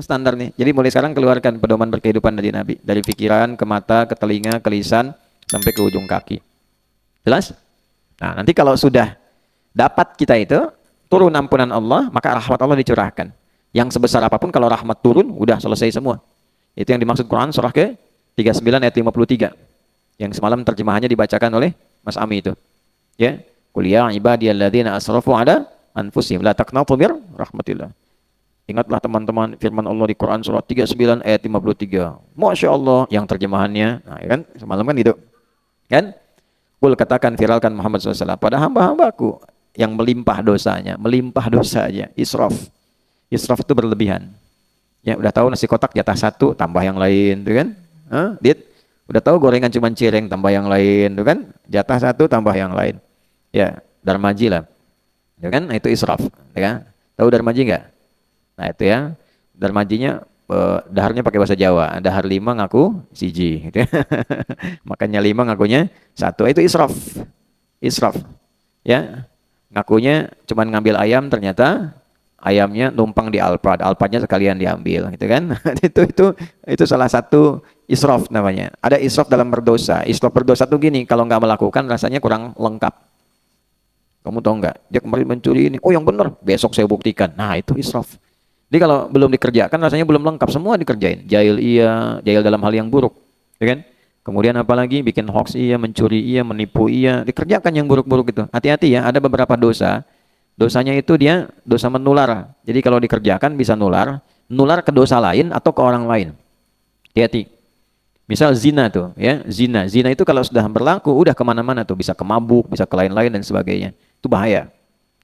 Standar nih. Jadi mulai sekarang keluarkan pedoman berkehidupan dari Nabi. Dari pikiran, ke mata, ke telinga, ke lisan, sampai ke ujung kaki. Jelas? Nah, nanti kalau sudah dapat kita itu, turun ampunan Allah, maka rahmat Allah dicurahkan. Yang sebesar apapun kalau rahmat turun, udah selesai semua. Itu yang dimaksud Quran surah ke 39 ayat 53. Yang semalam terjemahannya dibacakan oleh Mas Ami itu. Ya. Qul ya ibadiyalladzina asrafu ala anfusihim la taqnatu mir rahmatillah. Ingatlah teman-teman firman Allah di Quran surah 39 ayat 53. Masya Allah yang terjemahannya. Nah, ya kan? Semalam kan itu. Kan? Qul katakan viralkan Muhammad SAW pada hamba-hambaku yang melimpah dosanya. Melimpah dosanya. Israf. Israf itu berlebihan. Ya udah tahu nasi kotak jatah satu tambah yang lain. Tuh kan? Dit? Udah tahu gorengan cuma cireng tambah yang lain. Tuh kan? Jatah satu tambah yang lain. Ya, darmaji lah. Ya kan? Nah, itu israf. Ya kan? Tahu darmaji nggak? Nah itu ya, darmajinya daharnya pakai bahasa Jawa. Dahar 5 ngaku siji. Gitu ya. Makanya 5 ngakunya 1. Itu israf. Israf. Ya, ngakunya cuman ngambil ayam, ternyata ayamnya numpang di Alphard. Alphardnya sekalian diambil, gitu kan? itu salah satu israf namanya. Ada israf dalam berdosa. Israf berdosa tuh gini, kalau nggak melakukan rasanya kurang lengkap. Kamu tahu nggak? Dia kemarin mencuri ini. Oh yang benar, besok saya buktikan. Nah itu israf. Jadi kalau belum dikerjakan rasanya belum lengkap, semua dikerjain. Jahil iya, jahil dalam hal yang buruk, ya kan? Kemudian apalagi bikin hoax iya, mencuri iya, menipu iya, dikerjakan yang buruk-buruk itu. Hati-hati ya, ada beberapa dosa. Dosanya itu dia dosa menular. Jadi kalau dikerjakan bisa nular, nular ke dosa lain atau ke orang lain. Hati-hati. Misal zina tuh, ya zina. Zina itu kalau sudah berlaku, udah kemana-mana tuh, bisa ke mabuk, bisa ke lain-lain dan sebagainya. Itu bahaya,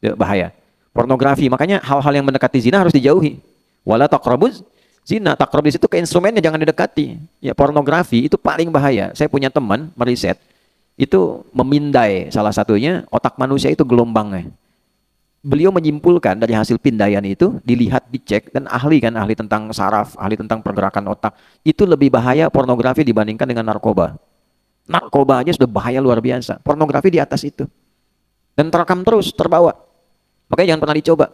ya, bahaya. Pornografi, makanya hal-hal yang mendekati zina harus dijauhi. Wala taqrabuz zina, taqrab di situ ke instrumennya jangan didekati. Ya pornografi itu paling bahaya. Saya punya teman meriset, itu memindai salah satunya otak manusia itu gelombangnya. Beliau menyimpulkan dari hasil pindaian itu, dilihat, dicek, dan ahli kan, ahli tentang saraf, ahli tentang pergerakan otak, itu lebih bahaya pornografi dibandingkan dengan narkoba. Narkoba aja sudah bahaya luar biasa. Pornografi di atas itu. Dan terekam terus, terbawa. Makanya jangan pernah dicoba.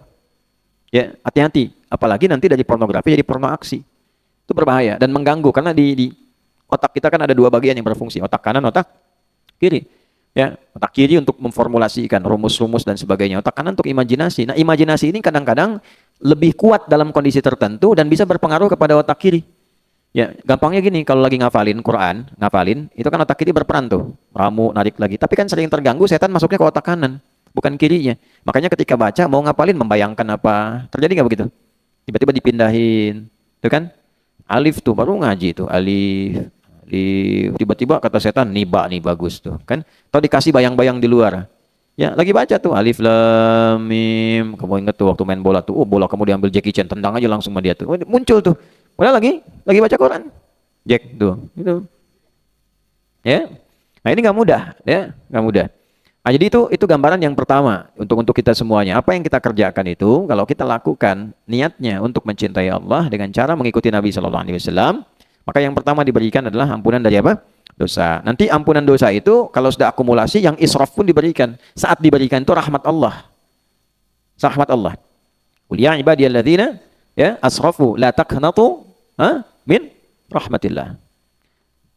Ya, hati-hati. Apalagi nanti dari pornografi jadi porno aksi. Itu berbahaya dan mengganggu karena di otak kita kan ada dua bagian yang berfungsi, otak kanan, otak kiri. Ya, otak kiri untuk memformulasikan rumus-rumus dan sebagainya. Otak kanan untuk imajinasi. Nah, imajinasi ini kadang-kadang lebih kuat dalam kondisi tertentu dan bisa berpengaruh kepada otak kiri. Ya, gampangnya gini, kalau lagi ngafalin Quran, ngafalin, itu kan otak kiri berperan tuh. Ramu, narik lagi. Tapi kan sering terganggu, setan masuknya ke otak kanan, bukan kirinya. Makanya ketika baca, mau ngapalin, membayangkan apa. Terjadi nggak begitu? Tiba-tiba dipindahin. Itu kan? Alif tuh, baru ngaji tuh. Alif. Tiba-tiba kata setan, niba nih bagus tuh. Kan? Atau dikasih bayang-bayang di luar. Ya, lagi baca tuh. Alif, lam, mim. Kamu inget tuh waktu main bola tuh. Oh, bola kamu diambil Jackie Chan. Tendang aja langsung sama dia tuh. Oh, muncul tuh. Padahal lagi baca Quran. Jack tuh. Gitu. Ya. Nah, ini nggak mudah. Ya, nggak mudah. Nah, jadi itu gambaran yang pertama untuk kita semuanya. Apa yang kita kerjakan itu kalau kita lakukan niatnya untuk mencintai Allah dengan cara mengikuti Nabi Shallallahu Alaihi Wasallam, maka yang pertama diberikan adalah ampunan dari apa? Dosa. Nanti ampunan dosa itu kalau sudah akumulasi, yang israf pun diberikan. Saat diberikan itu rahmat Allah. Rahmat Allah. Qul ya ibadiyalladzina ya asrafu la taqnatu min rahmatillah.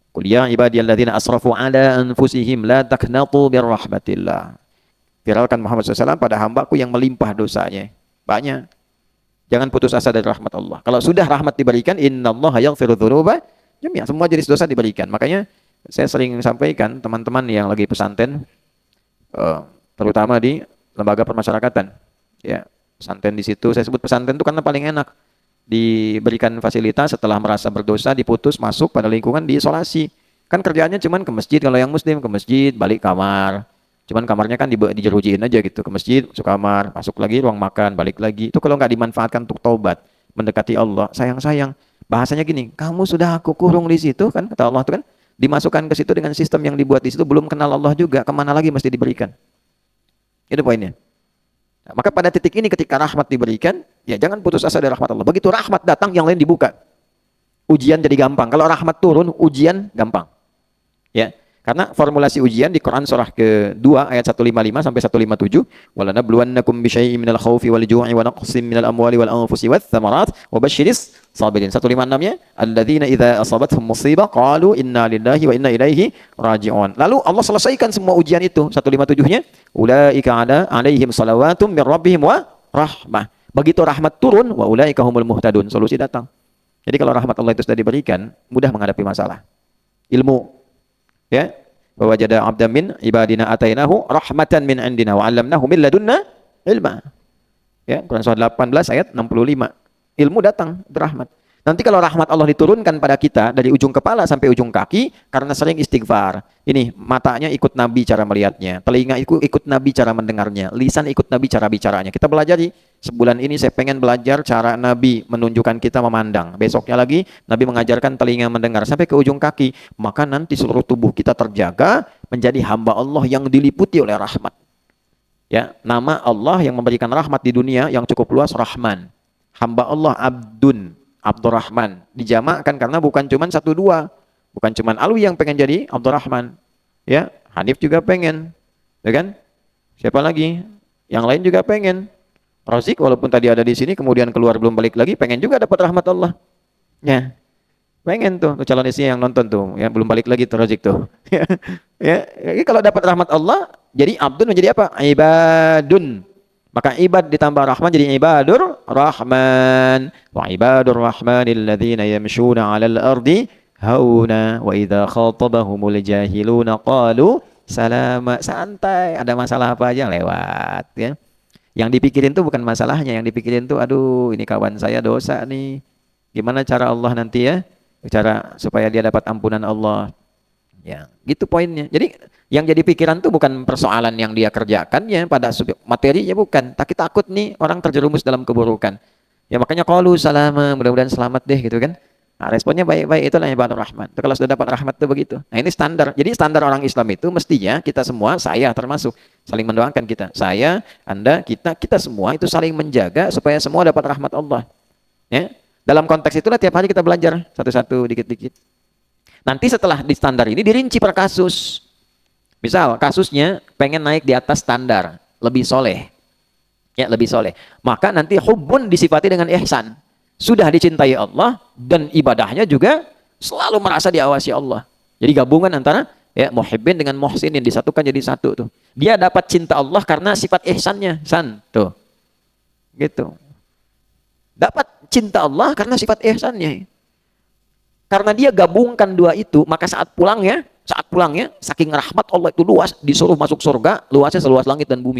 Qul ya ibadiyalladzina asrafu ala anfusihim la taqnatu bir rahmatillah. Viralkan Muhammad SAW pada hambaku yang melimpah dosanya. Banyak. Jangan putus asa dari rahmat Allah. Kalau sudah rahmat diberikan, innallaha yaghfiru dzunuba jami'an. Semua jenis dosa diberikan. Makanya saya sering sampaikan teman-teman yang lagi pesantren, terutama di lembaga permasyarakatan. Ya, pesantren di situ saya sebut pesantren itu karena paling enak. Diberikan fasilitas setelah merasa berdosa, diputus, masuk pada lingkungan, diisolasi. Kan kerjaannya cuman ke masjid, kalau yang muslim ke masjid, balik kamar. Cuman kamarnya kan dijerujiin aja gitu, ke masjid, masuk kamar, masuk lagi ruang makan, balik lagi. Itu kalau nggak dimanfaatkan untuk taubat, mendekati Allah, sayang-sayang. Bahasanya gini, kamu sudah aku kurung di situ kan, kata Allah itu kan, dimasukkan ke situ dengan sistem yang dibuat di situ, belum kenal Allah juga, kemana lagi mesti diberikan. Itu poinnya. Nah, maka pada titik ini ketika rahmat diberikan, ya jangan putus asa dari rahmat Allah. Begitu rahmat datang, yang lain dibuka. Ujian jadi gampang. Kalau rahmat turun, ujian gampang. Ya, Karena formulasi ujian di Quran surah ke-2 ayat 155 sampai 157, "Walanabluwannakum bisyai'in minal khaufi wal ju'i wa naqsin minal amwali wal anfusi wath tsamarat wa basyiris sabirin." 156-nya, "Alladzina idza asabathum musibah qalu inna lillahi wa inna ilaihi raji'un." Lalu Allah selesaikan semua ujian itu. 157-nya, "Ulaika alaihim salawatum mir rabbihim wa rahmah." Begitu rahmat turun, wa ulaika humul muhtadun. Solusi datang. Jadi kalau rahmat Allah itu sudah diberikan, mudah menghadapi masalah. Ilmu, ya, wa wajada 'abdan min ibadina atainahu rahmatan min indina wa 'allamnahu min ladunna ilma. Ya, Quran surah 18 ayat 65. Ilmu datang, berahmat. Nanti kalau rahmat Allah diturunkan pada kita dari ujung kepala sampai ujung kaki karena sering istighfar. Ini matanya ikut Nabi cara melihatnya, telinga ikut Nabi cara mendengarnya, lisan ikut Nabi cara bicaranya. Kita belajari. Sebulan ini saya pengen belajar cara Nabi menunjukkan kita memandang. Besoknya lagi Nabi mengajarkan telinga mendengar sampai ke ujung kaki. Maka nanti seluruh tubuh kita terjaga menjadi hamba Allah yang diliputi oleh rahmat. Ya, nama Allah yang memberikan rahmat di dunia yang cukup luas, Rahman. Hamba Allah Abdun, Abdurrahman. Dijamakkan karena bukan cuma 1-2. Bukan cuma Alwi yang pengen jadi Abdurrahman. Ya, Hanif juga pengen. Ya kan? Siapa lagi? Yang lain juga pengen. Razik walaupun tadi ada di sini kemudian keluar belum balik lagi, pengen juga dapat rahmat Allah. Ya. Pengen tuh calon istri yang nonton tuh, ya belum balik lagi tuh Razik tuh. Ya, jadi kalau dapat rahmat Allah, jadi abdun menjadi apa? Ibadun. Maka ibad ditambah rahman jadi ibadur rahman. Wa ibadur rahmanil ladzina yamshuna 'alal ardi hauna wa idza khatabahumul jahiluna qalu salama. Santai, ada masalah apa aja lewat, ya. Yang dipikirin tuh bukan masalahnya, yang dipikirin tuh aduh ini kawan saya dosa nih. Gimana cara Allah nanti ya? Cara supaya dia dapat ampunan Allah. Ya, gitu poinnya. Jadi yang jadi pikiran tuh bukan persoalan yang dia kerjakan ya pada materinya bukan, tapi takut nih orang terjerumus dalam keburukan. Ya makanya qalu salama, mudah-mudahan selamat deh gitu kan. Nah, responnya baik-baik, itulah ibadah rahmat. Itu kalau sudah dapat rahmat tuh begitu. Nah, ini standar. Jadi standar orang Islam itu mestinya kita semua, saya termasuk, saling mendoakan kita. Saya, Anda, kita semua itu saling menjaga supaya semua dapat rahmat Allah. Ya. Dalam konteks itulah tiap hari kita belajar satu-satu dikit-dikit. Nanti setelah di standar ini dirinci per kasus. Misal kasusnya pengen naik di atas standar, lebih soleh. Ya, lebih soleh. Maka nanti hubbun disifati dengan ihsan. Sudah dicintai Allah dan ibadahnya juga selalu merasa diawasi Allah. Jadi gabungan antara ya muhibbin dengan muhsinin disatukan jadi satu tuh. Dia dapat cinta Allah karena sifat ihsannya, san tuh. Gitu. Dapat cinta Allah karena sifat ihsannya. Karena dia gabungkan dua itu, maka saat pulangnya saking rahmat Allah itu luas, disuruh masuk surga, luasnya seluas langit dan bumi.